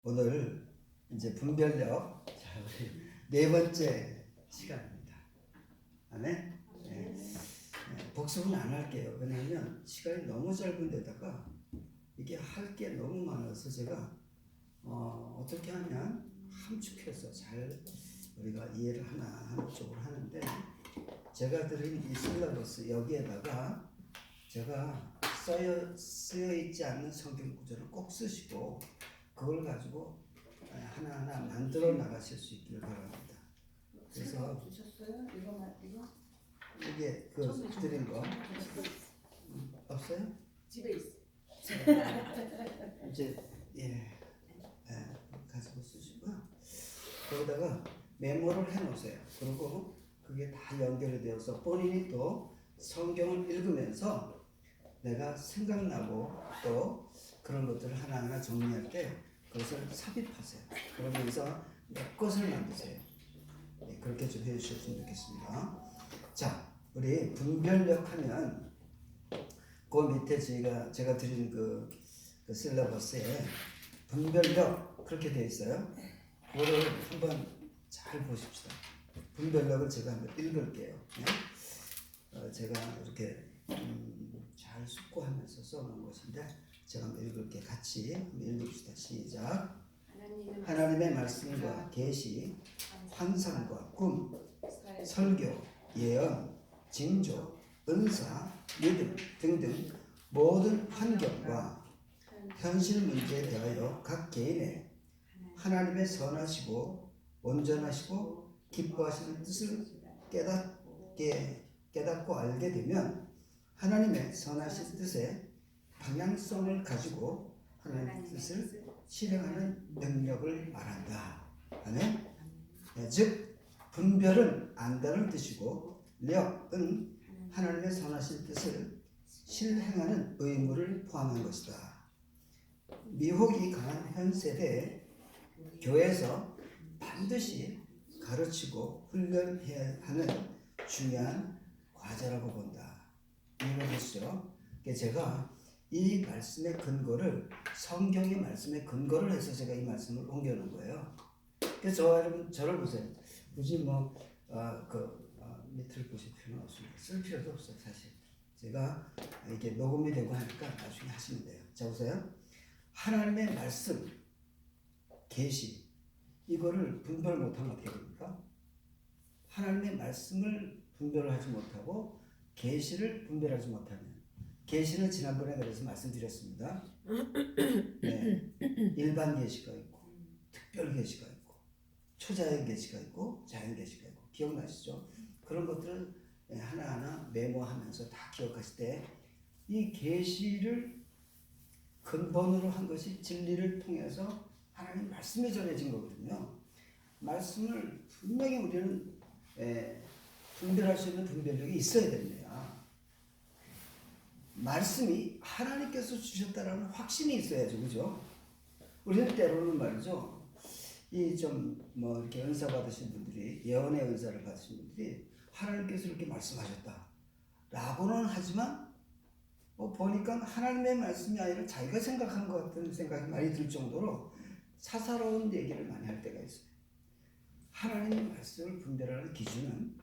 오늘 이제 분별력 우리 네 번째 시간입니다. 아멘. 네. 복습은 안 할게요. 왜냐하면 시간이 너무 짧은데다가 이게 할 게 너무 많아서 제가 어떻게 하면 함축해서 잘 우리가 이해를 하나 쪽으로 하는데, 제가 드린 이 실러버스 여기에다가 제가 쓰여 있지 않는 성경 구절을 꼭 쓰시고 그걸 가지고 하나하나 만들어 나가실 수 있기를 바랍니다. 그래서 주셨어요? 이거 이게 그 드린 거 없어요? 집에 있어. 이제 가지고 쓰시고요. 거기다가 메모를 해놓으세요. 그리고 그게 다 연결이 되어서 본인이 또 성경을 읽으면서 내가 생각나고 또 그런 것들을 하나하나 정리할 때 그것을 삽입하세요. 그러면서 내 것을 만드세요. 네, 그렇게 좀 해주셨으면 좋겠습니다. 자, 우리 분별력 하면 그 밑에 제가 드린 그 실러버스에 분별력 그렇게 되어 있어요. 그거를 한번 잘 보십시다. 분별력을 제가 한번 읽을게요. 네? 제가 이렇게 잘 숙고하면서 써놓은 것인데 제가 한번 읽을게요. 같이 한번 읽읍시다. 시작. 하나님의 말씀과 계시, 환상과 꿈, 설교, 예언, 징조, 은사, 믿음 등등 모든 환경과 현실 문제에 대하여 각 개인의 하나님의 선하시고 온전하시고 기뻐하시는 뜻을 깨닫고 알게 되면 하나님의 선하신 뜻의 방향성을 가지고 하나님의 뜻을 실행하는 능력을 말한다. 아멘. 즉 분별은 안다는 뜻이고 력은 하나님의 선하신 뜻을 실행하는 의무를 포함한 것이다. 미혹이 강한 현 세대에 교회에서 반드시 가르치고 훈련해야 하는 중요한 과제라고 본다. 이해되시죠? 제가 이 말씀의 근거를 성경의 말씀의 근거를 해서 제가 이 말씀을 옮겨놓은 거예요. 그래서 여러분 저를 보세요. 굳이 밑을 보실 필요는 없습니다. 쓸 필요도 없어요. 사실 제가 이게 녹음이 되고 하니까 나중에 하시면 돼요. 자, 보세요. 하나님의 말씀 계시 이거를 분별 못하면 어떻게 됩니까? 하나님의 말씀을 분별하지 못하고 계시를 분별하지 못하면, 계시는 지난번에 그래서 말씀드렸습니다. 네, 일반 계시가 있고 특별 계시가 있고 초자연 계시가 있고 자연 계시가 있고 기억나시죠? 그런 것들을 하나하나 메모하면서 다 기억하실 때 이 계시를 근본으로 한 것이 진리를 통해서 하나님 말씀이 전해진 거거든요. 말씀을 분명히 우리는 분별할 수 있는 분별력이 있어야 됩니다. 말씀이 하나님께서 주셨다라는 확신이 있어야죠, 그죠? 우리는 때로는 말이죠, 이 이렇게 은사 받으신 분들이, 예언의 은사를 받으신 분들이 하나님께서 이렇게 말씀하셨다라고는 하지만 보니까 하나님의 말씀이 아니라 자기가 생각한 것 같은 생각이 많이 들 정도로 사사로운 얘기를 많이 할 때가 있어요. 하나님의 말씀을 분별하는 기준은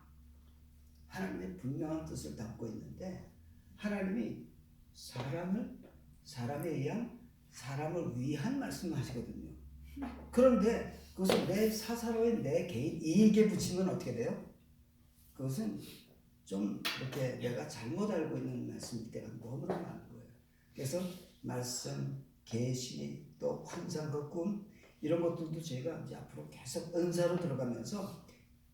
하나님의 분명한 뜻을 담고 있는데, 하나님이 사람에 의한 사람을 위한 말씀을 하시거든요. 그런데 그것을 내 사사로운 내 개인 이익에 붙이면 어떻게 돼요? 그것은 좀 이렇게 내가 잘못 알고 있는 말씀일 때가 너무나 많은 거예요. 그래서 말씀, 계시, 또 환상과 꿈 이런 것들도 저희가 이제 앞으로 계속 은사로 들어가면서,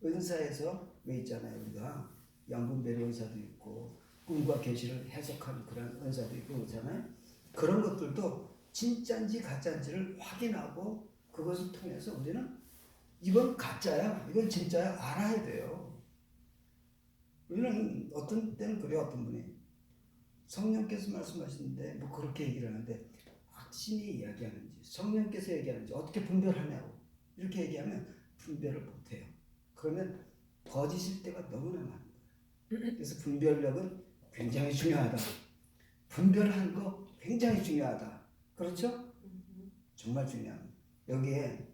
은사에서 왜 있잖아요, 우리가 양분별 은사도 있고 꿈과 계시를 해석하는 그런 은사도 있고 그렇잖아요. 그런 것들도 진짜인지 가짜인지를 확인하고 그것을 통해서 우리는 이건 가짜야, 이건 진짜야 알아야 돼요. 우리는 어떤 때는 그래요. 어떤 분이 성령께서 말씀하시는데 그렇게 얘기를 하는데 확신이 이야기하는지 성령께서 얘기하는지 어떻게 분별하냐고 이렇게 얘기하면 분별을 못해요. 그러면 거짓일 때가 너무나 많은 거예요. 그래서 분별력은 굉장히 중요하다. 분별하는 거 굉장히 중요하다. 그렇죠? 정말 중요합니다. 여기에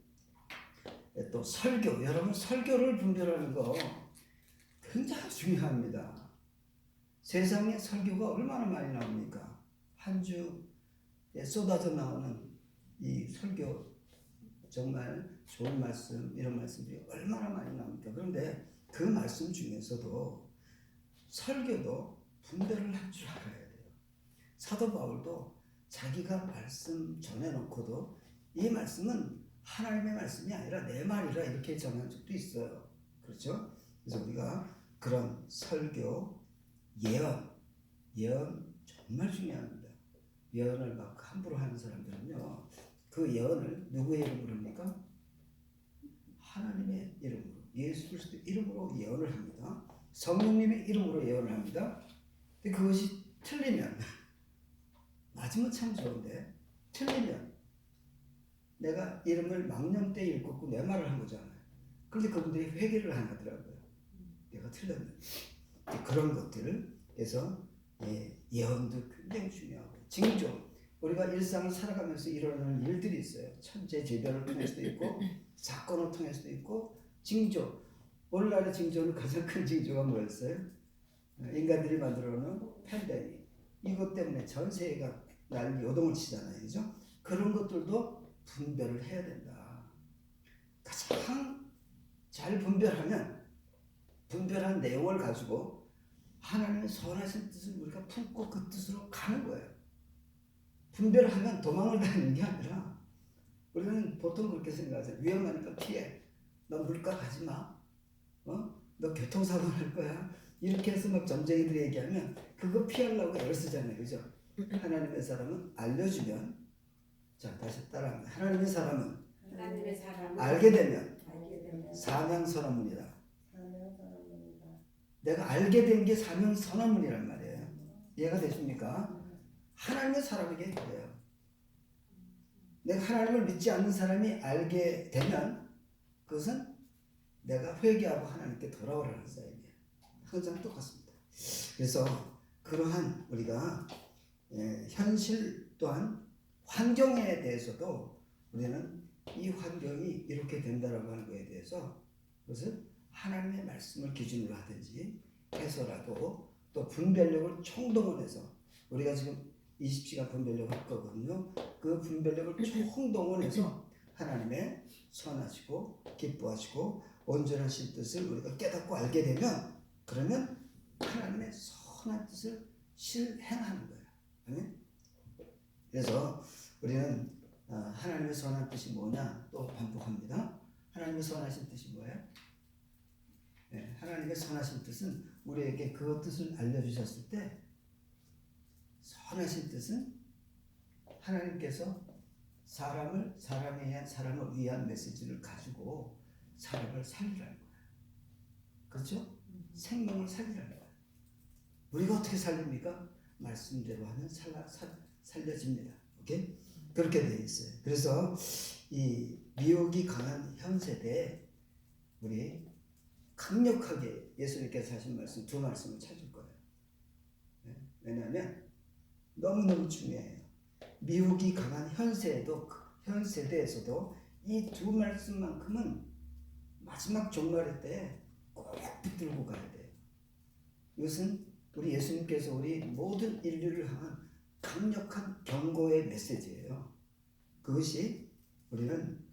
또 설교, 여러분 설교를 분별하는 거 굉장히 중요합니다. 세상에 설교가 얼마나 많이 나옵니까? 한 주에 쏟아져 나오는 이 설교, 정말 좋은 말씀, 이런 말씀들이 얼마나 많이 나옵니까? 그런데 그 말씀 중에서도 설교도 분별을 할 줄 알아야 돼요. 사도 바울도 자기가 말씀 전해놓고도 이 말씀은 하나님의 말씀이 아니라 내 말이라 이렇게 전한 적도 있어요. 그렇죠? 그래서 우리가 그런 설교, 예언 정말 중요합니다. 예언을 막 함부로 하는 사람들은요, 그 예언을 누구의 이름으로 합니까? 하나님의 이름으로, 예수 그리스도 이름으로 예언을 합니다. 성령님의 이름으로 예언을 합니다. 근데 그것이 틀리면, 맞으면 참 좋은데 틀리면 내가 이름을 망령 때 읽었고 내 말을 한 거잖아요. 그런데 그분들이 회개를 안 하더라고요. 내가 틀렸는데. 그런 것들을 해서 예언도 굉장히 중요하고, 징조, 우리가 일상을 살아가면서 일어나는 일들이 있어요. 천재지변을 통해서도 있고 사건을 통해서도 있고 징조. 오늘날의 징조는 가장 큰 징조가 뭐였어요? 인간들이 만들어놓은 팬데믹. 이것 때문에 전 세계가 난리 요동을 치잖아요. 그죠? 그런 것들도 분별을 해야 된다. 가장 잘 분별하면 분별한 내용을 가지고 하나님의 선하신 뜻을 우리가 품고 그 뜻으로 가는 거예요. 분별하면 도망을 다니는 게 아니라, 우리는 보통 그렇게 생각하잖아요. 위험하니까 피해. 너 물가 가지 마. 너 교통사고 날 거야. 이렇게 해서 막 점쟁이들이 얘기하면 그거 피하려고 애를 쓰잖아요. 그죠? 하나님의 사람은 알려주면, 자 다시 따라합니다. 하나님의 사람은 알게 되면 사명선언문이다. 내가 알게 된 게 사명선언문이란 말이에요. 이해가 되십니까? 하나님의 사람에게 그래요. 내가 하나님을 믿지 않는 사람이 알게 되면 그것은 내가 회개하고 하나님께 돌아오라는 사인이에요. 항상 똑같습니다. 그래서 그러한 우리가 현실 또한 환경에 대해서도 우리는 이 환경이 이렇게 된다라고 하는 것에 대해서 그것을 하나님의 말씀을 기준으로 하든지 해서라도 또 분별력을 총동원해서, 우리가 지금 20시간 분별력을 할 거거든요. 그 분별력을 총동원해서 하나님의 선하시고 기뻐하시고 온전하신 뜻을 우리가 깨닫고 알게 되면, 그러면 하나님의 선한 뜻을 실행하는 거예요. 아멘? 그래서 우리는 하나님의 선한 뜻이 뭐냐 또 반복합니다. 하나님의 선하신 뜻이 뭐예요? 네, 하나님의 선하신 뜻은 우리에게 그 뜻을 알려주셨을 때, 선하신 뜻은 하나님께서 사람을 위한 메시지를 가지고 사람을 살리라는 거예요. 그렇죠? 생명을 살리라는 거예요. 우리가 어떻게 살립니까? 말씀대로 하면 살려집니다. 오케이? 그렇게 되어 있어요. 그래서 이 미혹이 강한 현 세대에 우리 강력하게 예수님께서 하신 말씀, 두 말씀을 찾을 거예요. 네? 왜냐하면 너무너무 중요해요. 미혹이 강한 현 세대에서도 이 두 말씀만큼은 마지막 종말의 때에 꼭 붙들고 가야 돼요. 이것은 우리 예수님께서 우리 모든 인류를 향한 강력한 경고의 메시지예요. 그것이 우리는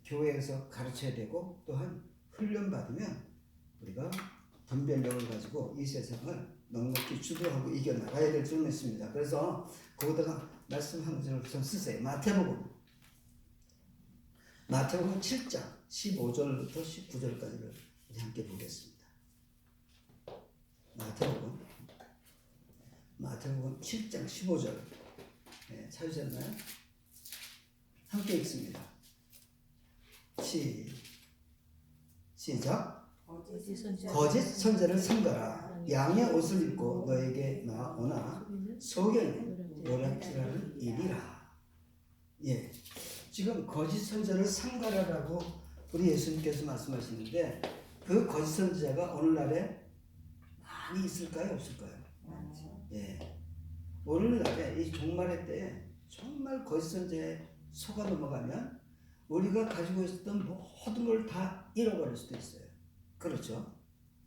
교회에서 가르쳐야 되고, 또한 훈련받으면 우리가 분별력을 가지고 이 세상을 넉넉히 주도하고 이겨나가야 될 줄 믿습니다. 그래서 거기다가 말씀 한 구절을 좀 쓰세요. 마태복음 7장 15절부터 19절까지를 우리 함께 보겠습니다. 마태복음 7장 15절 찾으셨나요? 함께 읽습니다. 시작. 거짓 선지자를 삼가라. 양의 옷을 입고 너에게 나오나 속에는 노략질하는 일이라. 예, 지금 거짓 선지자를 삼가라라고 우리 예수님께서 말씀하시는데, 그 거짓 선지자가 오늘날에 많이 있을까요, 없을까요? 예, 오늘날에 이 종말의 때에 정말 거짓 선지자에 속아 넘어가면 우리가 가지고 있었던 모든 걸 다 잃어버릴 수도 있어요. 그렇죠?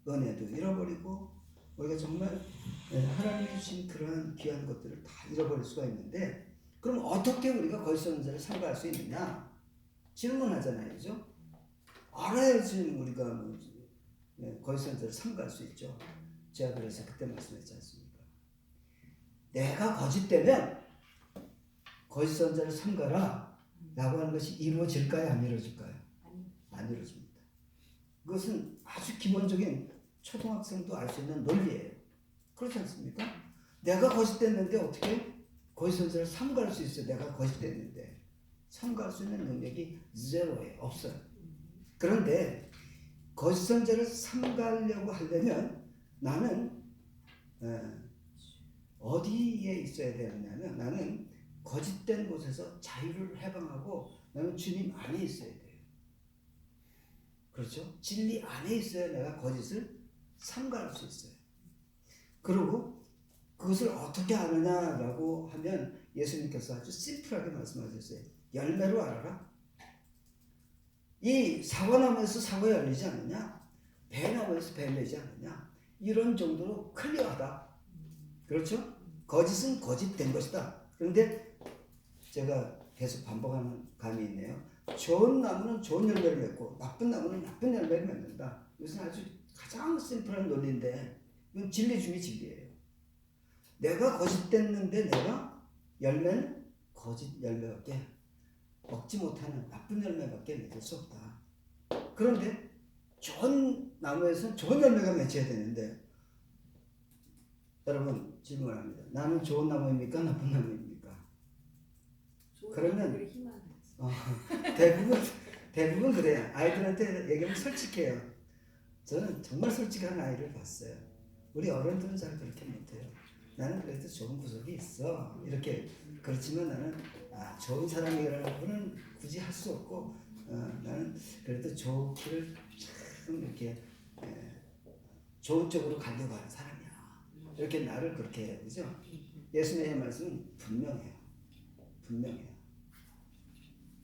은혜도 잃어버리고 우리가 정말 하나님이 주신 그러한 귀한 것들을 다 잃어버릴 수가 있는데, 그럼 어떻게 우리가 거짓선자를 삼가할 수 있느냐? 질문하잖아요. 그죠? 알아야지 우리가 거짓선자를 삼가할 수 있죠. 제가 그래서 그때 말씀했지 않습니까? 내가 거짓되면 거짓선자를 삼가라 라고 하는 것이 이루어질까요? 안 이루어질까요? 안 이루어집니다. 그것은 아주 기본적인 초등학생도 알 수 있는 논리예요. 그렇지 않습니까? 내가 거짓됐는데 어떻게 거짓선자를 삼가할 수 있어요? 내가 거짓됐는데 삼가할 수 있는 능력이 제로예요. 없어요. 그런데 거짓선자를 삼가하려고 하려면 나는 어디에 있어야 되느냐면, 나는 거짓된 곳에서 자유를 해방하고 나는 주님 안에 있어야 돼요. 그렇죠? 진리 안에 있어야 내가 거짓을 삼가할 수 있어요. 그리고 그것을 어떻게 아느냐라고 하면 예수님께서 아주 심플하게 말씀하셨어요. 열매로 알아라. 이 사과나무에서 사과 열리지 않느냐? 배나무에서 배 열리지 않느냐? 이런 정도로 클리어하다. 그렇죠? 거짓은 거짓된 것이다. 그런데 제가 계속 반복하는 감이 있네요. 좋은 나무는 좋은 열매를 맺고 나쁜 나무는 나쁜 열매를 맺는다. 이것은 아주 가장 심플한 논리인데 이건 진리 중에 진리예요. 내가 거짓됐는데 내가 열매는 거짓 열매밖에 먹지 못하는 나쁜 열매밖에 맺을 수 없다. 그런데 좋은 나무에서는 좋은 열매가 맺혀야 되는데, 여러분 질문합니다. 나는 좋은 나무입니까? 나쁜 나무입니까? 그러면 대부분 그래요. 아이들한테 얘기하면 솔직해요. 저는 정말 솔직한 아이를 봤어요. 우리 어른들은 잘 그렇게 못해요. 나는 그래도 좋은 구석이 있어. 이렇게. 그렇지만 나는 좋은 사람이라고는 굳이 할 수 없고 나는 그래도 좋기를 참 이렇게 좋은 쪽으로 가려고 하는 사람이야. 이렇게 나를 그렇게 해요. 그죠? 예수님의 말씀은 분명해요. 분명해요.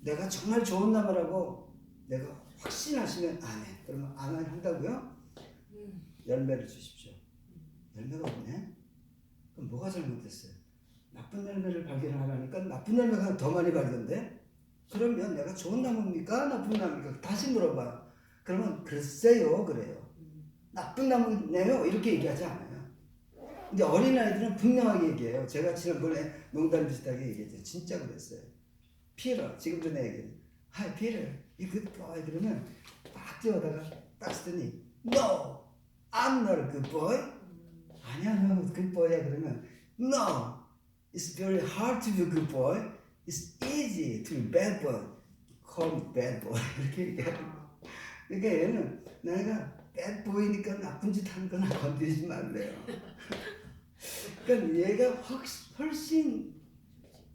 내가 정말 좋은 나무라고 내가 확신하시면 아멘. 그러면 아멘 한다고요? 열매를 주십시오. 열매가 없네? 그럼 뭐가 잘못됐어요? 나쁜 열매를 발견하라니까 나쁜 열매가 더 많이 발견돼? 그러면 내가 좋은 나무입니까? 나쁜 나무입니까? 다시 물어봐. 그러면 글쎄요 그래요. 나쁜 나무네요 이렇게 얘기하지 않아요. 근데 어린아이들은 분명하게 얘기해요. 제가 지난번에 농담 비슷하게 얘기했죠. 진짜 그랬어요. Peter, 지금 전에 얘기했죠. Hi Peter, you good boy? 그러면 딱 뛰어다가 딱 쓰더니 No, I'm not a good boy. 아니야, 너 good boy야. 그러면 No, it's very hard to be a good boy. It's easy to be bad boy. Call me bad boy. 이렇게 얘기하는. 그러니까 얘는 내가 bad boy니까 나쁜 짓 하는 거나 건드리지 말래요. 그러니까 얘가 훨씬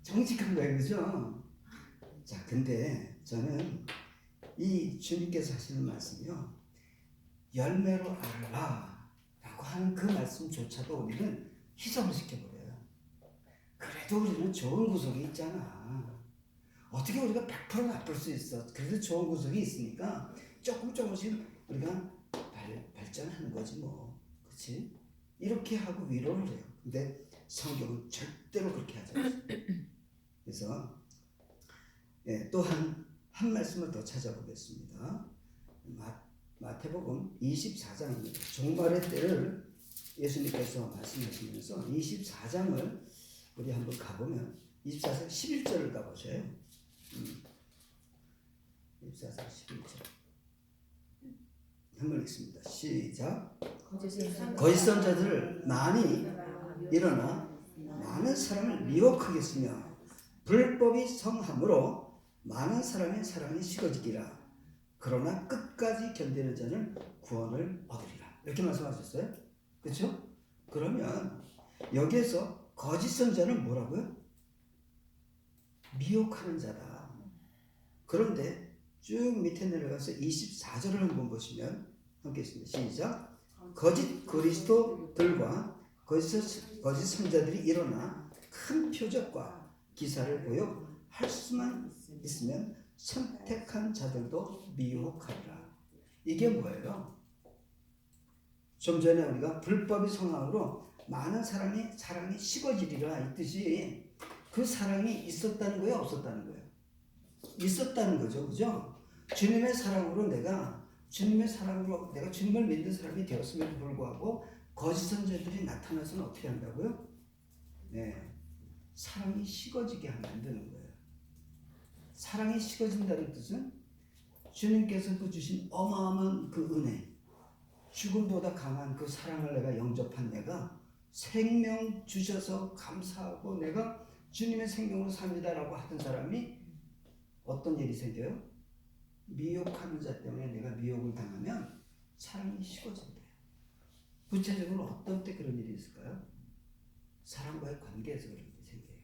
정직한 거예요, 그죠? 자, 근데 저는 이 주님께서 하시는 말씀이요, 열매로 알라 라고 하는 그 말씀조차도 우리는 희석을 시켜버려요. 그래도 우리는 좋은 구석이 있잖아. 어떻게 우리가 100% 나쁠 수 있어? 그래도 좋은 구석이 있으니까 조금씩 우리가 발전하는 거지 뭐. 그치? 이렇게 하고 위로를 해요. 근데 성경은 절대로 그렇게 하지 않습니다. 그래서 또 한 말씀을 더 찾아보겠습니다. 마태복음 24장입니다. 종말의 때를 예수님께서 말씀하시면서 24장을 우리 한번 가보면 24장 11절을 가보세요. 24장 11절 한번 읽습니다. 시작. 거짓 선자들을 많이 일어나 많은 사람을 미혹하겠으며 불법이 성함으로 많은 사람의 사랑이 식어지기라. 그러나 끝까지 견디는 자는 구원을 얻으리라. 이렇게 말씀하셨어요. 그렇죠? 그러면 여기에서 거짓 선자는 뭐라고요? 미혹하는 자다. 그런데 쭉 밑에 내려가서 24절을 한번 보시면 함께 있습니다. 시작. 거짓 그리스도들과 거짓 선자들이 일어나 큰 표적과 기사를 보여 할 수만 있으면 선택한 자들도 미혹하리라. 이게 뭐예요? 좀 전에 우리가 불법의 성황으로 많은 사랑이 식어지리라 이 뜻이, 그 사랑이 있었다는 거예요, 없었다는 거예요? 있었다는 거죠, 그죠? 주님의 사랑으로 내가 주님을 믿는 사람이 되었음에도 불구하고 거짓 선지자들이 나타나서는 어떻게 한다고요? 네, 사랑이 식어지게 만드는 거예요. 사랑이 식어진다는 뜻은 주님께서 그 주신 어마어마한 그 은혜, 죽음보다 강한 그 사랑을 내가 영접한 내가 생명 주셔서 감사하고 내가 주님의 생명으로 삽니다라고 하던 사람이 어떤 일이 생겨요? 미혹하는 자 때문에 내가 미혹을 당하면 사랑이 식어진대요. 구체적으로 어떤 때 그런 일이 있을까요? 사람과의 관계에서 그런 일이 생겨요.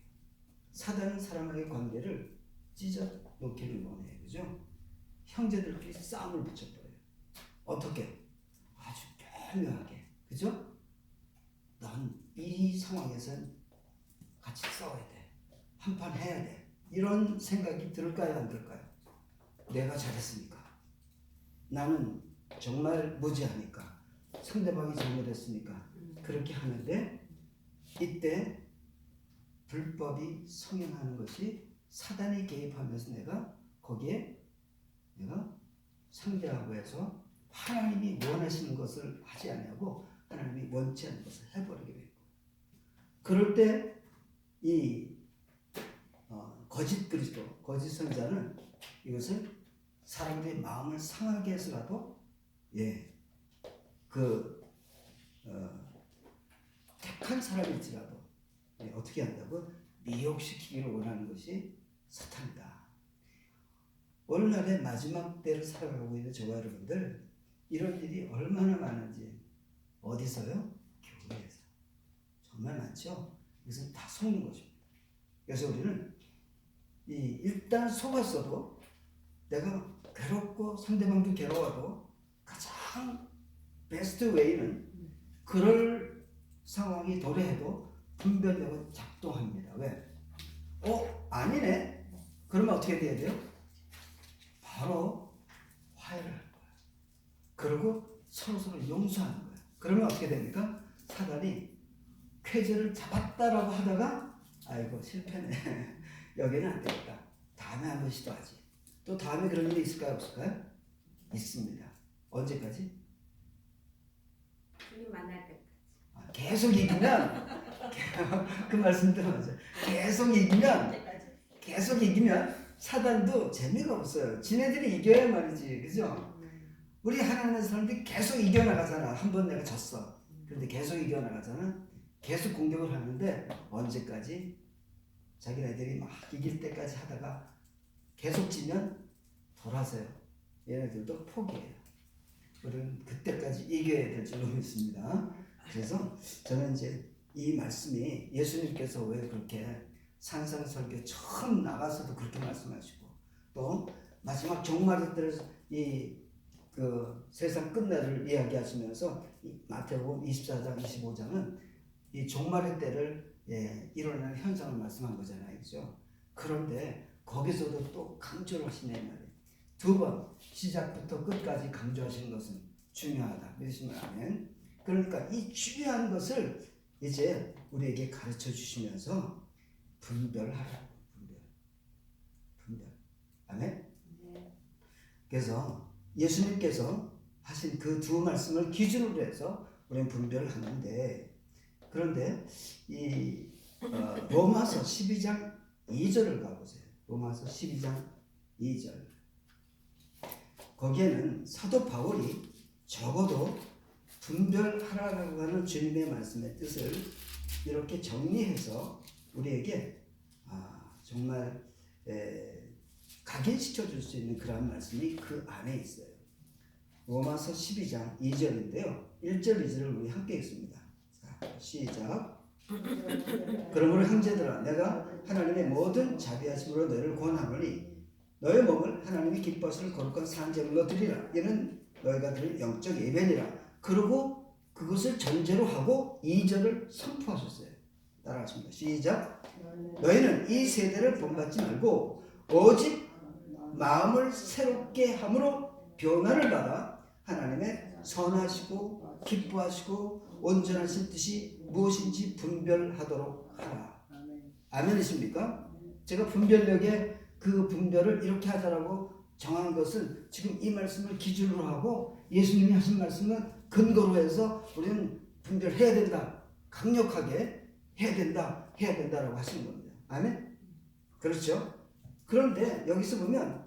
사단은 사람과의 관계를 찢어 놓기를 원해요. 그죠? 형제들끼리 싸움을 붙여버려요. 어떻게? 아주 교묘하게. 그죠? 난 이 상황에선 같이 싸워야 돼. 한판 해야 돼. 이런 생각이 들을까요? 안 들을까요? 내가 잘했으니까. 나는 정말 무지하니까. 상대방이 잘못했으니까. 그렇게 하는데 이때 불법이 성행하는 것이 사단이 개입하면서 내가 거기에 내가 상대하고 해서 하나님이 원하시는 것을 하지 않냐고 하나님이 원치 않는 것을 해버리게 되고, 그럴 때 이 거짓 그리스도, 거짓 선자는 이것을 사람들의 마음을 상하게 해서라도 택한 사람일지라도 어떻게 한다고? 미혹시키기를 원하는 것이 사탄이다. 오늘날의 마지막 때를 살아가고 있는 저와 여러분들, 이런 일이 얼마나 많은지. 어디서요? 교회에서. 정말 많죠? 이것은 다 속는 것입니다. 그래서 우리는 일단 속았어도 내가 괴롭고 상대방도 괴로워도 가장 베스트 웨이는 그럴 상황이 도래해도 분별력은 작동합니다. 왜? 아니네? 그러면 어떻게 돼야 돼요? 바로 화해를 할 거예요. 그리고 서로서로 용서하는 거예요. 그러면 어떻게 됩니까? 사단이 쾌재를 잡았다라고 하다가 아이고 실패네. 여기는 안 되겠다. 다음에 한번 시도하지. 또 다음에 그런 일이 있을까요? 없을까요? 있습니다. 언제까지? 주님 만날 때까지. 계속 이기면 그 말씀도 맞아요. 계속 이기면 사단도 재미가 없어요. 지네들이 이겨야 말이지. 그죠? 우리 하나님의 사람들이 계속 이겨나가잖아. 한 번 내가 졌어. 그런데 계속 이겨나가잖아. 계속 공격을 하는데 언제까지? 자기네들이 막 이길 때까지 하다가 계속 지면 돌아서요. 얘네들도 포기해요. 우리는 그때까지 이겨야 될 줄로 믿습니다. 그래서 저는 이제 이 말씀이 예수님께서 왜 그렇게 산상설교 처음 나가서도 그렇게 말씀하시고, 또 마지막 종말의 때를 그 세상 끝날을 이야기하시면서 마태복음 24장 25장은 이 종말의 때를 일어나는 현상을 말씀한 거잖아요. 그죠? 그런데 거기서도 또 강조를 하시네 말이에요. 두 번 시작부터 끝까지 강조하시는 것은 중요하다. 믿으시면 아멘. 그러니까 이 중요한 것을 이제 우리에게 가르쳐 주시면서 분별하라고. 분별. 아멘. 그래서 예수님께서 하신 그 두 말씀을 기준으로 해서 우리는 분별을 하는데, 그런데 이 로마서 12장 2절을 가보세요. 로마서 12장 2절. 거기에는 사도 바울이 적어도 분별하라고 하는 주님의 말씀의 뜻을 이렇게 정리해서 우리에게 정말 각인시켜 줄 수 있는 그런 말씀이 그 안에 있어요. 로마서 12장 2절인데요. 1절 2절을 우리 함께 읽습니다. 자, 시작. 그러므로 형제들아, 내가 하나님의 모든 자비하심으로 너희를 권하노니 너희 몸을 하나님이 기뻐하시는 거룩한 산제물로 드리라. 이는 너희가 드릴 영적 예배니라. 그리고 그것을 전제로 하고 2절을 선포하셨어요. 따라하십니다. 시작. 너희는 이 세대를 본받지 말고 오직 마음을 새롭게 함으로 변화를 받아 하나님의 선하시고 기뻐하시고 온전하신 뜻이 무엇인지 분별하도록 하라. 아멘이십니까? 제가 분별력에 그 분별을 이렇게 하자라고 정한 것은 지금 이 말씀을 기준으로 하고 예수님이 하신 말씀은 근거로 해서 우리는 분별해야 된다. 강력하게 해야 된다라고 하시는 겁니다. 아멘? 그렇죠? 그런데 여기서 보면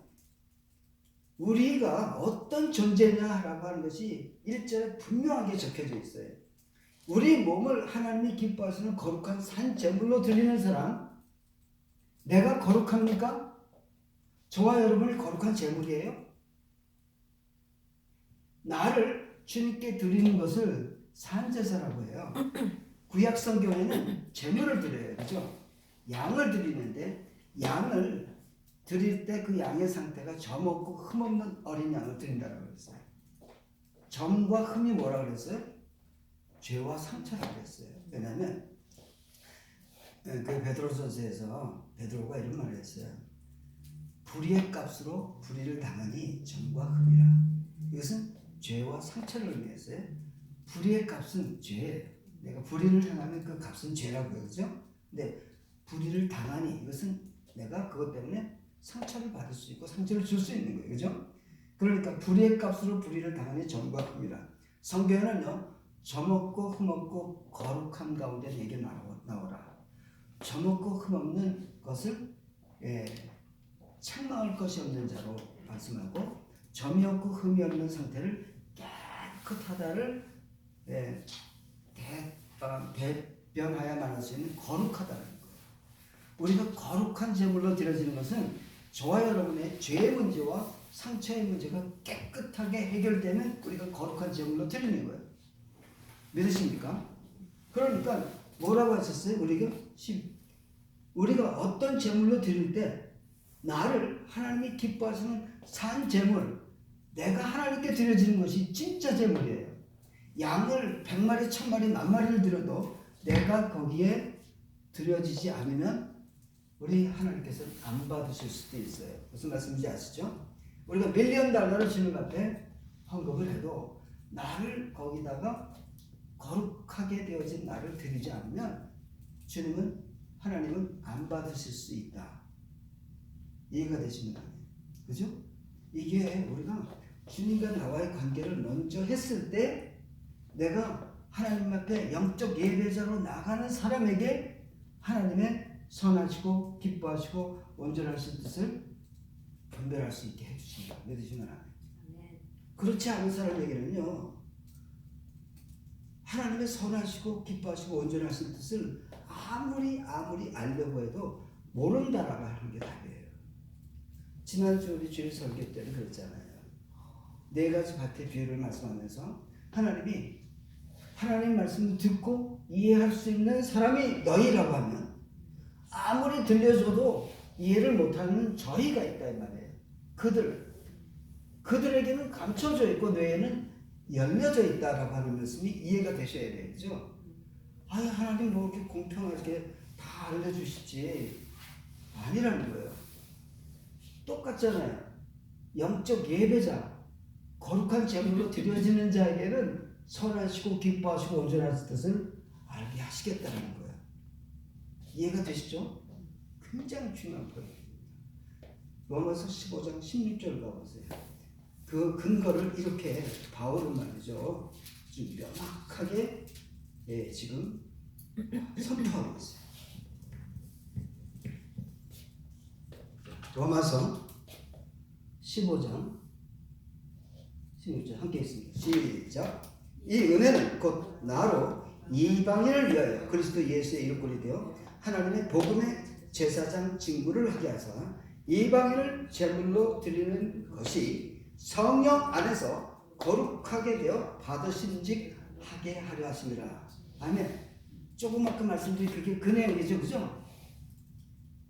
우리가 어떤 존재냐라고 하는 것이 1절에 분명하게 적혀져 있어요. 우리 몸을 하나님이 기뻐하시는 거룩한 산 제물로 드리는 사람, 내가 거룩합니까? 저와 여러분이 거룩한 제물이에요? 나를 주님께 드리는 것을 산제사라고 해요. 구약 성경에는 제물을 드려요. 그죠? 양을 드리는데 양을 드릴 때 그 양의 상태가 점 없고 흠 없는 어린 양을 드린다고 그랬어요. 점과 흠이 뭐라 그랬어요? 죄와 상처라고 그랬어요. 왜냐하면 그 베드로전서에서 베드로가 이런 말을 했어요. 불의의 값으로 불의를 당하니 점과 흠이라. 이것은 죄와 상처를 의미했어요. 불의의 값은 죄예요. 내가 불의를 당하면 그 값은 죄라고요. 그죠? 근데 불의를 당하니 이것은 내가 그것 때문에 상처를 받을 수 있고 상처를 줄 수 있는 거예요. 그죠? 그러니까 불의의 값으로 불의를 당하니 점과 흠이라. 성경에는요. 점 없고 흠 없고 거룩한 가운데 내게 나오라. 점 없고 흠 없는 것을 책망할 것이 없는 자로 말씀하고 점이 없고 흠이 없는 상태를 깨끗하다를 대변하여만 할 수 있는 거룩하다는 거예요. 우리가 거룩한 제물로 드려지는 것은 저와 여러분의 죄의 문제와 상처의 문제가 깨끗하게 해결되면 우리가 거룩한 제물로 드리는 거예요. 믿으십니까? 그러니까 뭐라고 하셨어요? 우리가 어떤 제물로 드릴 때 나를 하나님이 기뻐하시는 산 제물, 내가 하나님께 드려지는 것이 진짜 제물이에요. 양을 100마리, 1000마리, 10,000마리를 드려도 내가 거기에 드려지지 않으면 우리 하나님께서 안 받으실 수도 있어요. 무슨 말씀인지 아시죠? 우리가 $1,000,000를 주님 앞에 헌금을 해도 나를 거기다가 거룩하게 되어진 나를 드리지 않으면 하나님은 안 받으실 수 있다. 이해가 되시는 거 아니에요? 그죠? 이게 우리가 주님과 나와의 관계를 먼저 했을 때 내가 하나님 앞에 영적 예배자로 나가는 사람에게 하나님의 선하시고 기뻐하시고 온전하신 뜻을 분별할 수 있게 해주신다. 믿으시면 안 돼요. 그렇지 않은 사람에게는요. 하나님의 선하시고 기뻐하시고 온전하신 뜻을 아무리 알려고 해도 모른다라고 하는 게 답이에요. 지난주 우리 주일 설교 때는 그랬잖아요. 4가지 밭의 비유를 말씀하면서 하나님이 하나님 말씀을 듣고 이해할 수 있는 사람이 너희라고 하면 아무리 들려줘도 이해를 못하는 저희가 있다 이 말이에요. 그들에게는 감춰져 있고 뇌에는 열려져 있다라고 하는 말씀이 이해가 되셔야 돼요. 그죠? 아니 하나님 뭐 이렇게 공평하게 다 알려주시지 아니라는 거예요. 똑같잖아요. 영적 예배자 거룩한 제물로 드려지는 자에게는 선하시고 기뻐하시고 온전한 뜻을 알게 하시겠다는 거예요. 이해가 되시죠? 굉장히 중요한 포인트입니다. 로마서 15장 16절 가보세요. 그 근거를 이렇게 바울은 말이죠. 좀 명확하게 지금 선포하고 있어요. 로마서 15장 16절 함께 있습니다. 시작. 이 은혜는 곧 나로 이방인을 위하여 그리스도 예수의 일꾼이 되어 하나님의 복음의 제사장 직무를 하게 하사 이방인을 제물로 드리는 것이 성령 안에서 거룩하게 되어 받으심직 하게 하려 하심이라. 아멘. 조그맣게 말씀드린 그게 그 내용이죠. 그죠?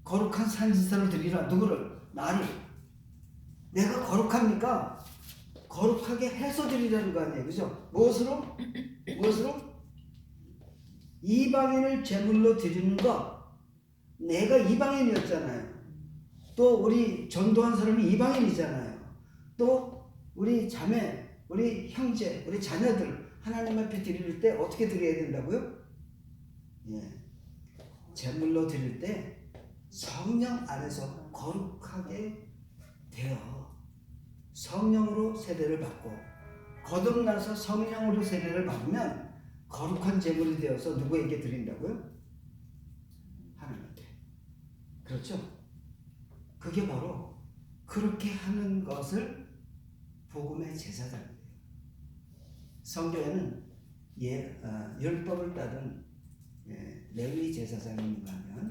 거룩한 산지사를 드리라. 누구를? 나를. 내가 거룩합니까? 거룩하게 해서 드리라는 거 아니에요. 그죠? 무엇으로? 이방인을 제물로 드리는 것. 내가 이방인이었잖아요. 또 우리 전도한 사람이 이방인이잖아요. 또 우리 자매, 우리 형제, 우리 자녀들 하나님 앞에 드릴 때 어떻게 드려야 된다고요? 예. 제물로 드릴 때 성령 안에서 거룩하게 되어 성령으로 세례를 받고 거듭나서 성령으로 세례를 받으면 거룩한 제물이 되어서 누구에게 드린다고요? 하나님께. 그렇죠? 그게 바로 그렇게 하는 것을 복음의 제사장이에요. 성경에는 율법을 따른 레위 제사장이 있는가 하면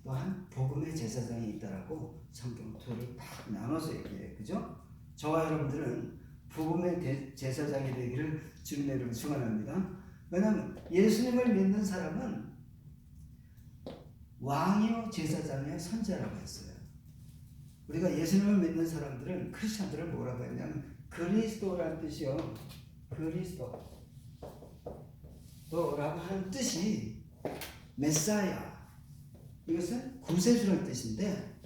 또한 복음의 제사장이 있다라고 성경 둘을 딱 나눠서 얘기해요. 그죠? 저와 여러분들은 복음의 제사장이 되기를 주님의 이름으로 축원합니다. 왜냐하면 예수님을 믿는 사람은 왕이요 제사장이요 선자라고 했어요. 우리가 예수님을 믿는 사람들은 크리스천들을 뭐라고 했냐면 그리스도라는 뜻이요. 그리스도라고 하는 뜻이 메사야. 이것은 구세주라는 뜻인데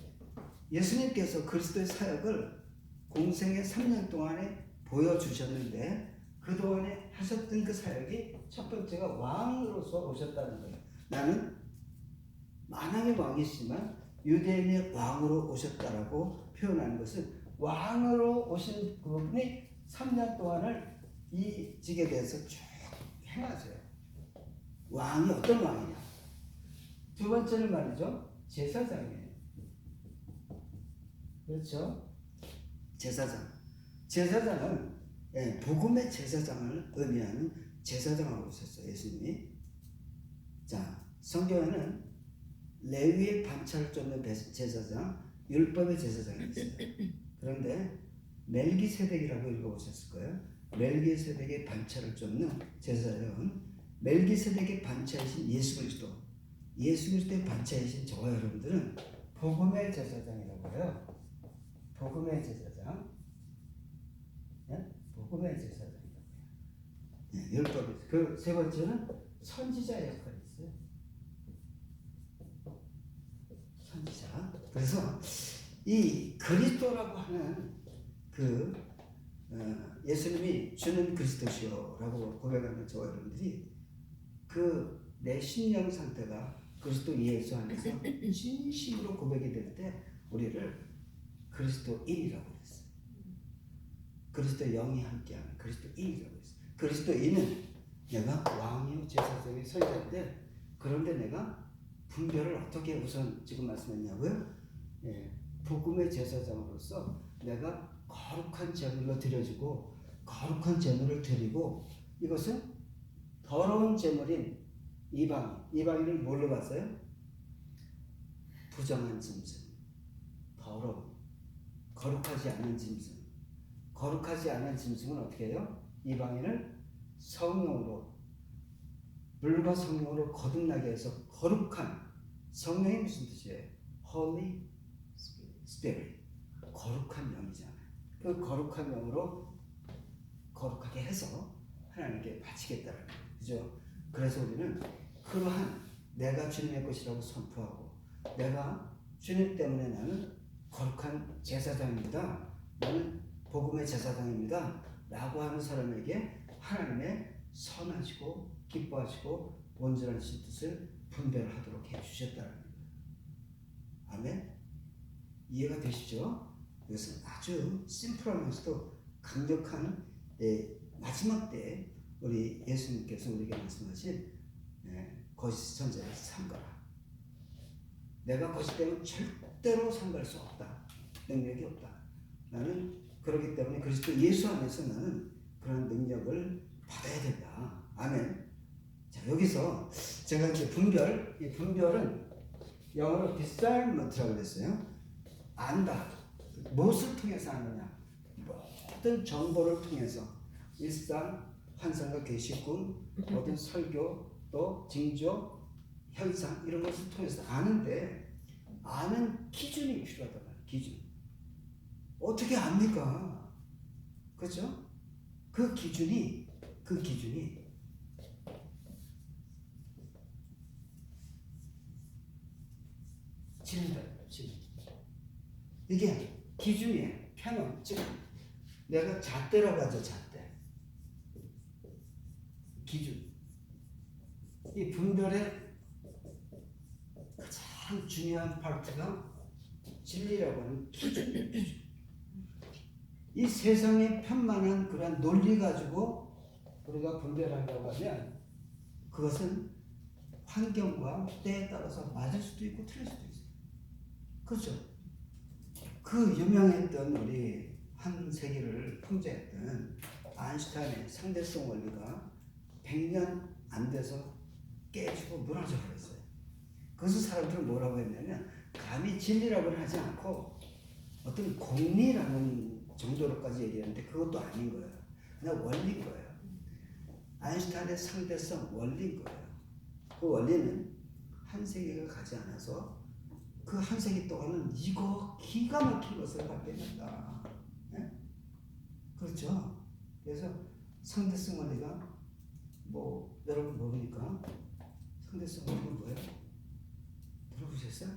예수님께서 그리스도의 사역을 공생의 3년 동안에 보여주셨는데 그동안에 하셨던 그 사역이 첫 번째가 왕으로서 오셨다는 거예요. 나는 만왕의 왕이시지만 유대인의 왕으로 오셨다라고 표현하는 것은 왕으로 오신 그분이 3년 동안을 이 직에 대해서 쭉 행하세요. 왕이 어떤 왕이냐? 두 번째는 말이죠. 제사장이에요. 그렇죠? 제사장은 복음의 제사장을 의미하는 제사장으로 오셨어요. 예수님이. 자, 성경에는 레위의 반차를 쫓는 제사장, 율법의 제사장이 있어요. 그런데 멜기세덱이라고 읽어보셨을 거예요. 멜기세덱의 반차를 쫓는 제사장은 멜기세덱의 반차이신 예수 그리스도의 반차이신 저와 여러분들은 복음의 제사장이라고 해요. 복음의 제사장. 복음의 제사장이라고 해요. 율법이. 그 세 번째는 선지자 역할이 있어요. 선지자. 그래서 이 그리스도라고 하는 예수님이 주는 그리스도시오라고 고백하는 저와 여러분들이 내 심령 상태가 그리스도 예수 안에서 진심으로 고백이 될 때 우리를 그리스도인이라고 그랬어요. 그리스도 영이 함께하는 그리스도인이라고 했어요. 그리스도인은 내가 왕이요 제사장의 선자인데 그런데 내가 분별을 어떻게 우선 지금 말씀했냐고요? 복음의 제사장으로서 내가 거룩한 제물로 드려지고 거룩한 제물을 드리고 이것은 더러운 제물인 이방인을 뭘로 봤어요? 부정한 짐승, 더러운, 거룩하지 않은 짐승. 거룩하지 않은 짐승은 어떻게 해요? 이방인을 성령으로 물과 성령으로 거듭나게 해서 거룩한 성령이 무슨 뜻이에요? Holy Spirit. 거룩한 영이잖아요. 그 거룩한 영으로 거룩하게 해서 하나님께 바치겠다는 거예요. 그죠? 그래서 우리는 그러한 내가 주님의 것이라고 선포하고 내가 주님 때문에 나는 거룩한 제사장입니다. 나는 복음의 제사장입니다. 라고 하는 사람에게 하나님의 선하시고 기뻐하시고 온전하신 뜻을 분별하도록 해주셨다는 거예요. 아멘? 이해가 되시죠? 이것은 아주 심플하면서도 강력한 마지막 때 우리 예수님께서 우리에게 말씀하신 거짓 선자를 삼가라. 내가 거짓되면 절대로 삼갈 수 없다. 능력이 없다. 나는 그렇기 때문에 그리스도 예수 안에서 나는 그런 능력을 받아야 된다. 아멘. 자, 여기서 제가 이제 이 분별은 영어로 discernment라고 그랬어요. 안다. 무엇을 통해서 아느냐? 모든 정보를 통해서 일상, 환상과 계시, 꿈, 모든 설교, 또 징조, 현상 이런 것을 통해서 아는데 아는 기준이 필요하단 말이에요. 기준. 어떻게 압니까? 그렇죠? 그 기준이 진리다. 진리. 이게 기준이에요. 편원. 즉 내가 잣대라고 하죠. 잣대. 기준. 이 분별의 가장 중요한 파트가 진리라고 하는 기준. 이 세상에 편만한 그런 논리 가지고 우리가 분별한다고 하면 그것은 환경과 때에 따라서 맞을 수도 있고 틀릴 수도 있어요. 그렇죠? 그 유명했던 우리 한 세기를 통제했던 아인슈타인의 상대성 원리가 100년 안 돼서 깨지고 무너져 버렸어요. 그래서 사람들은 뭐라고 했냐면 감히 진리라고는 하지 않고 어떤 공리라는 정도로까지 얘기했는데 그것도 아닌 거예요. 그냥 원리인 거예요. 아인슈타인의 상대성 원리인 거예요. 그 원리는 한 세기가 가지 않아서 그 한 세기 동안은 이거 기가 막힌 것을 발견한다. 네? 그렇죠? 그래서 상대성 원리가 뭐 여러분 모르니까 상대성 원리가 뭐예요? 들어보셨어요?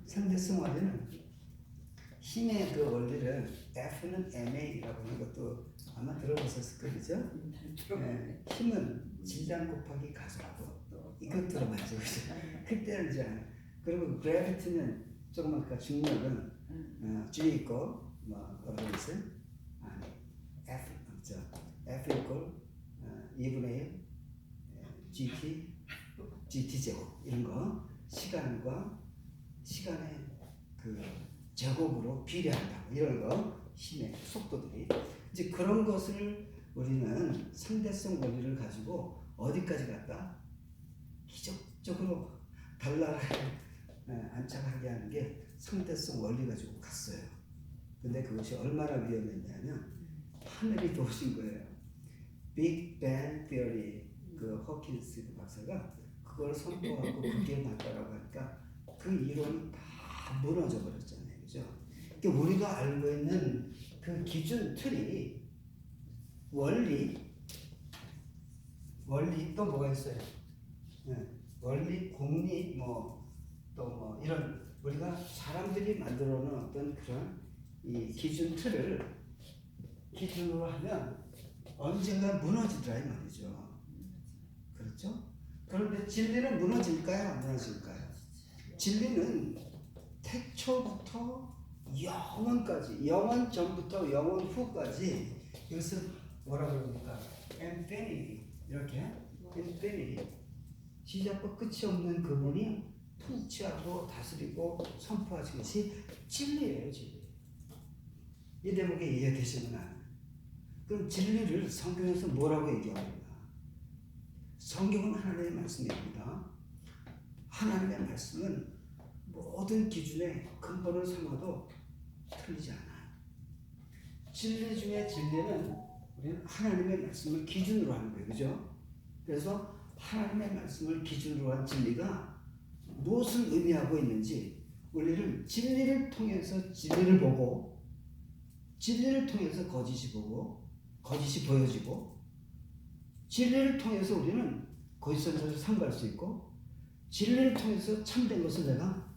상대성 원리는 힘의 그 원리를 F는 MA라고 하는 것도 아마 들어보셨을 거예요, 그죠? 네, 힘은 질량 곱하기 가속도 이거 들어봤죠, 그죠? 그때는 이제 그리고 그래비티는 조금 아까 중력은 G 있고 뭐라고 했어요? 아니 F 없죠. F 이퀄 2분의 1 GT 제곱 이런 거 시간과 시간의 그 제곱으로 비례한다고 이런 거 힘의 속도들이 이제 그런 것을 우리는 상대성 원리를 가지고 어디까지 갔다? 기적적으로 달나라에 안착하게 하는 게 상대성 원리 가지고 갔어요. 근데 그것이 얼마나 위험했냐면 하늘이 도우신 거예요. 빅 뱅 티어리 그 허킨스 박사가 그걸 선포하고 그게 맞다라고 하니까 그 이론이 다 무너져 버렸잖아요, 그죠? 그러니까 우리가 알고 있는 그 기준 틀이 원리 또 뭐가 있어요? 원리, 공리 또 뭐 이런 우리가 사람들이 만들어 놓은 어떤 그런 이 기준 틀을 기준으로 하면 언젠가 무너지더라 이 말이죠. 그렇죠? 그런데 진리는 무너질까요? 안 무너질까요? 진리는 태초부터 영원까지, 영원 전부터 영원 후까지 이것은 뭐라고 그럽니까? infinity 이렇게 infinity 시작과 끝이 없는 그분이 통치하고 다스리고 선포하신 것이 진리예요, 진리. 이 대목에 이해되시면 그럼 진리를 성경에서 뭐라고 얘기합니까? 성경은 하나님의 말씀입니다. 하나님의 말씀은 모든 기준의 근본을 삼아도 틀리지 않아요. 진리 중에 진리는 우리는 하나님의 말씀을 기준으로 하는 거예요. 그죠? 그래서 하나님의 말씀을 기준으로 한 진리가 무엇을 의미하고 있는지 우리는 진리를 통해서 진리를 보고 진리를 통해서 거짓이 보고 거짓이 보여지고 진리를 통해서 우리는 거짓선자를 상고할 수 있고 진리를 통해서 참된 것을 내가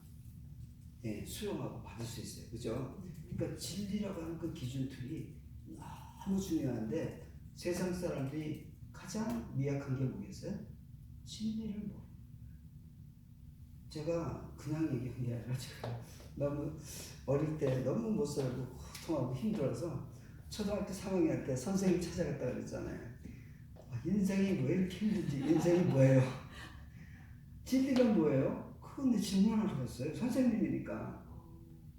수용하고 받을 수 있어요. 그죠? 그러니까 진리라고 하는 그 기준 틀이 너무 중요한데 세상 사람들이 가장 미약한 게 뭐겠어요? 진리를 모르는 거예요. 제가 그냥 얘기한 게 아니라 제가 너무 어릴 때 너무 못 살고 고통하고 힘들어서 초등학교 3학년 때 선생님 찾아갔다 그랬잖아요. 인생이 왜 이렇게 힘든지, 인생이 뭐예요? 진리가 뭐예요? 그건 내 질문하러 갔어요. 선생님이니까.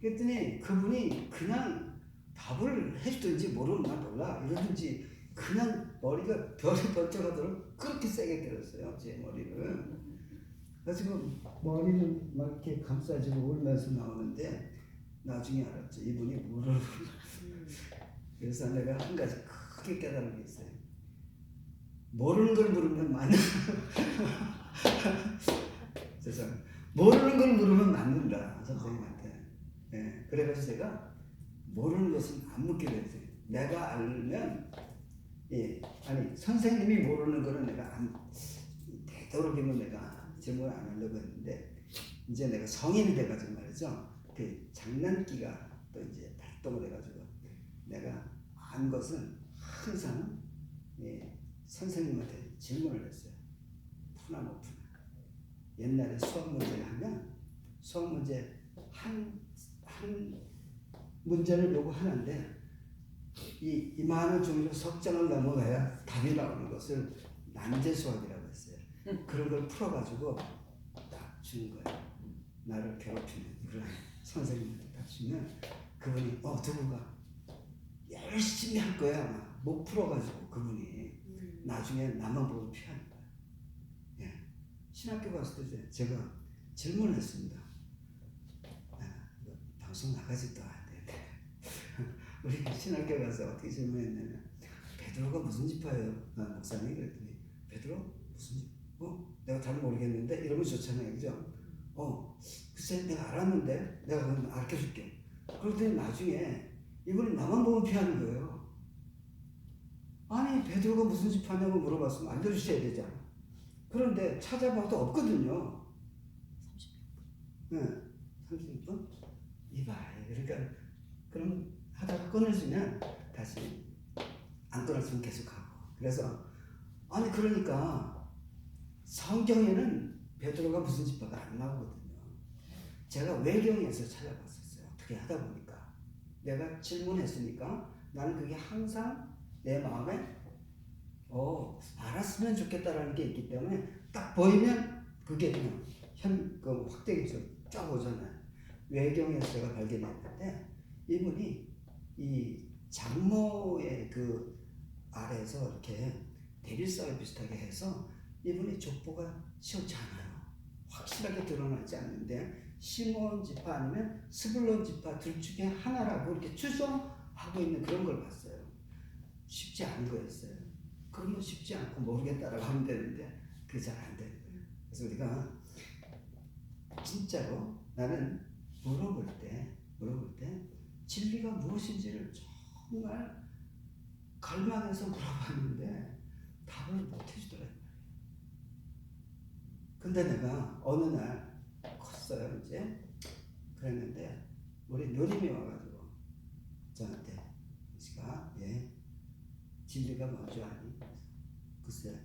그랬더니 그분이 그냥 답을 해주든지 모르나 몰라 이러든지 그냥 머리가 별이 번쩍하도록 그렇게 세게 때렸어요. 제 머리를. 그래서 머리는 막 이렇게 감싸지고 울면서 나오는데 나중에 알았죠. 이분이 뭐를 그래서 내가 한 가지 크게 깨달은 게 있어요. 모르는 걸 물으면 맞는 세상 모르는 걸 물으면 맞는다 선생님한테. 네, 그래가지고 제가 모르는 것은 안 묻게 됐어요. 내가 알면 아니 선생님이 모르는 거는 내가 되도록이면 내가 질문을 안 하려고 했는데 이제 내가 성인이 돼가지고 말이죠. 그 장난기가 또 이제 발동을 해가지고 내가 안 것은 항상 선생님한테 질문을 했어요. 푸나모푸나. 옛날에 수학 문제를 하면 수학 문제 한 문제를 요구하는데 이 많은 종류 석장을 넘어가야 답이 나오는 것을 난제수학이라고 했어요. 그런 걸 풀어가지고 딱 주는 거예요. 나를 괴롭히는 그런 선생님한테 딱 주면 그분이 누구가 열심히 할 거야. 아마 못 풀어가지고 그분이 나중에 나만 보고 피하는 거야. 예. 신학교 갔을 때 제가 질문을 했습니다. 방송 나가지도 않는데 우리 신학교 가서 어떻게 질문했냐면 베드로가 무슨 지파예요? 목사님 그랬더니 베드로 무슨 지? 내가 잘 모르겠는데 이러면 좋잖아요, 그죠? 글쎄 내가 알았는데 내가 그럼 알려줄게. 그러더니 나중에 이분이 나만 보면 피하는 거예요. 아니 베드로가 무슨 지파냐고 물어봤으면 알려주셔야 되잖아. 그런데 찾아봐도 없거든요. 30분? 이봐. 그러니까 그럼 하다가 끊어지면 다시 안 끊었으면 계속하고. 그래서 아니 그러니까 성경에는 베드로가 무슨 지파가 안 나오거든요. 제가 외경에서 찾아봤었어요. 어떻게 하다 보니까 내가 질문했으니까 나는 그게 항상 내 마음에 알았으면 좋겠다라는 게 있기 때문에 딱 보이면 그게 그냥 그 확대기죠. 쫙 오잖아요. 외경에서 제가 발견했는데 이분이 이 장모의 그 아래에서 이렇게 대릴사를 비슷하게 해서 이분이 족보가 시원치 않아요. 확실하게 드러나지 않는데 시몬 지파 아니면 스불론 지파 둘 중에 하나라고 이렇게 추정하고 있는 그런 걸 봤어요. 쉽지 않은 거였어요. 그러면 쉽지 않고 모르겠다라고 하면 되는데 그게 잘 안 되는 거예요. 그래서 우리가 진짜로 나는 물어볼 때 진리가 무엇인지를 정말 갈망해서 물어봤는데 답을 못 해주더라고요. 근데 내가 어느 날 컸어요 이제. 그랬는데 우리 누님이 와가지고 저한테 씨가 진리가 뭔지 아니? 글쎄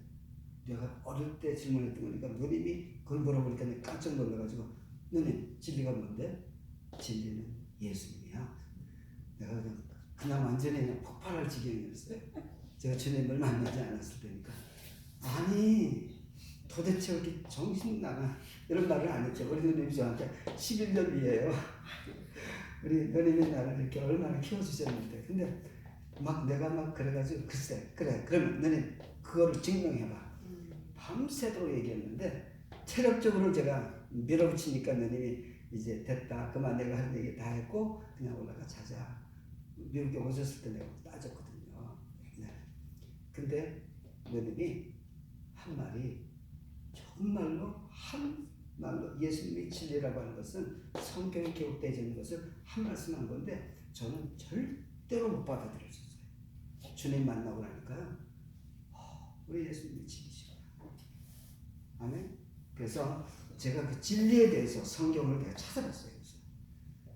내가 어릴 때 질문했던 거니까 누님이 그걸 물어보니까 내가 깜짝 놀라가지고 누님 진리가 뭔데? 진리는 예수님이야. 내가 그냥 완전히 그냥 폭발할 지경이었어요. 제가 주님을 만나지 않았을 때니까. 아니 도대체 이렇게 정신 나가 이런 말을 안 했죠. 우리 누님이 저한테 11년 위에요. 우리 누님이 나를 이렇게 얼마나 키워주셨는데. 근데 내가 그래가지고 글쎄 그래 그러면 누님 그거를 증명해봐. 밤새도록 얘기했는데 체력적으로 제가 밀어붙이니까 누님이 이제 됐다 그만 내가 할 얘기 다 했고 그냥 올라가 자자. 미국에 오셨을 때 내가 따졌거든요. 근데 누님이 한 말이 정말로 예수님이 진리라고 하는 것은 성경에 기록되어 있는 것을 한 말씀한 건데 저는 절대로 못 받아들였었어요. 주님 만나고 나니까요. 우리 예수님이 진리시구나. 아멘. 그래서 제가 그 진리에 대해서 성경을 내가 찾아봤어요.